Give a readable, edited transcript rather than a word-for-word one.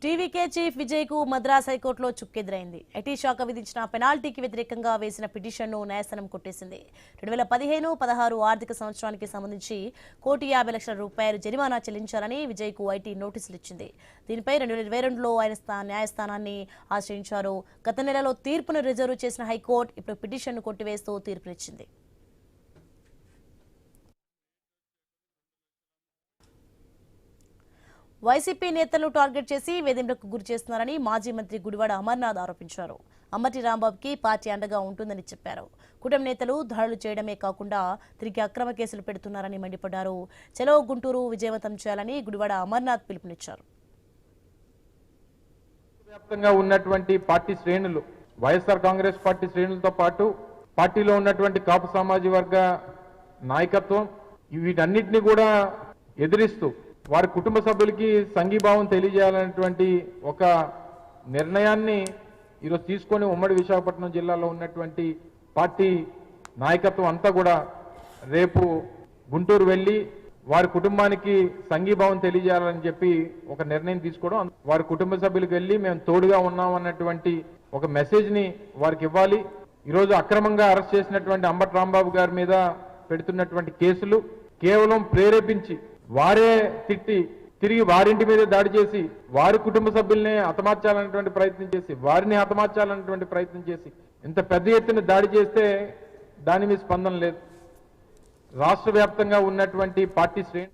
TVK chief Vijay కు మద్రాస్ హైకోర్టులో చుక్కెదురైంది. IT శాఖ విధించిన పెనాల్టీకి వ్యతిరేకంగా వేసిన పిటిషన్ను న్యాయస్థానం కొట్టేసింది. 2015-16 ఆర్థిక సంవత్సరానికి సంబంధించి ₹1,50,00,000 జరిమానా చెల్లించాలని విజయ్ కు ఐటీ నోటీసులు ఇచ్చింది. దీనిపై 2022లో ఆయన న్యాయస్థానాన్ని ఆశ్రయించారు. గత నెలలో తీర్పును రిజర్వ్ చేసిన హైకోర్టు ఇప్పుడు పిటిషన్ను కొట్టివేస్తూ తీర్పునిచ్చింది. వైసీపీ నేతలను టార్గెట్ చేసి వేధింపులకు గురి చేస్తున్నారని మాజీ మంత్రి గుడివాడ అమర్నాథ్ ఆరోపించారు. అమ్మటి రాంబాబుకి పార్టీ అండగా ఉంటుందని చెప్పారు. కూటమి నేతలు దాడులు చేయడమే కాకుండా తిరిగి అక్రమ కేసులు పెడుతున్నారని మండిపడ్డారు. చలో గుంటూరు విజయవంతం చేయాలని గుడివాడ అమర్నాథ్ పిలుపునిచ్చారు. వ్యాప్తంగా ఉన్నటువంటి పార్టీ శ్రేణులు, వైఎస్ఆర్ కాంగ్రెస్ పార్టీ శ్రేణులతో పాటు పార్టీలో ఉన్నటువంటి కాపు సామాజిక వర్గ నాయకత్వం వీటన్నిటిని కూడా ఎదిరిస్తూ వారి కుటుంబ సభ్యులకి సంఘీభావం తెలియజేయాలనేటువంటి ఒక నిర్ణయాన్ని ఈరోజు తీసుకొని ఉమ్మడి విశాఖపట్నం జిల్లాలో ఉన్నటువంటి పార్టీ నాయకత్వం అంతా కూడా రేపు గుంటూరు వెళ్ళి వారి కుటుంబానికి సంఘీభావం తెలియజేయాలని చెప్పి ఒక నిర్ణయం తీసుకోవడం, వారి కుటుంబ సభ్యులకు వెళ్ళి మేము తోడుగా ఉన్నామన్నటువంటి ఒక మెసేజ్ ని వారికి ఇవ్వాలి. ఈరోజు అక్రమంగా అరెస్ట్ చేసినటువంటి అంబటి రాంబాబు గారి మీద పెడుతున్నటువంటి కేసులు కేవలం ప్రేరేపించి వారే తిట్టి తిరిగి వారింటి మీద దాడి చేసి వారి కుటుంబ సభ్యుల్ని హతమార్చాలనేటువంటి ప్రయత్నం చేసి వారిని హతమార్చాలనేటువంటి ప్రయత్నం చేసి ఇంత పెద్ద ఎత్తున దాడి చేస్తే దాని మీద స్పందన లేదు. రాష్ట్ర వ్యాప్తంగా ఉన్నటువంటి పార్టీ శ్రేణి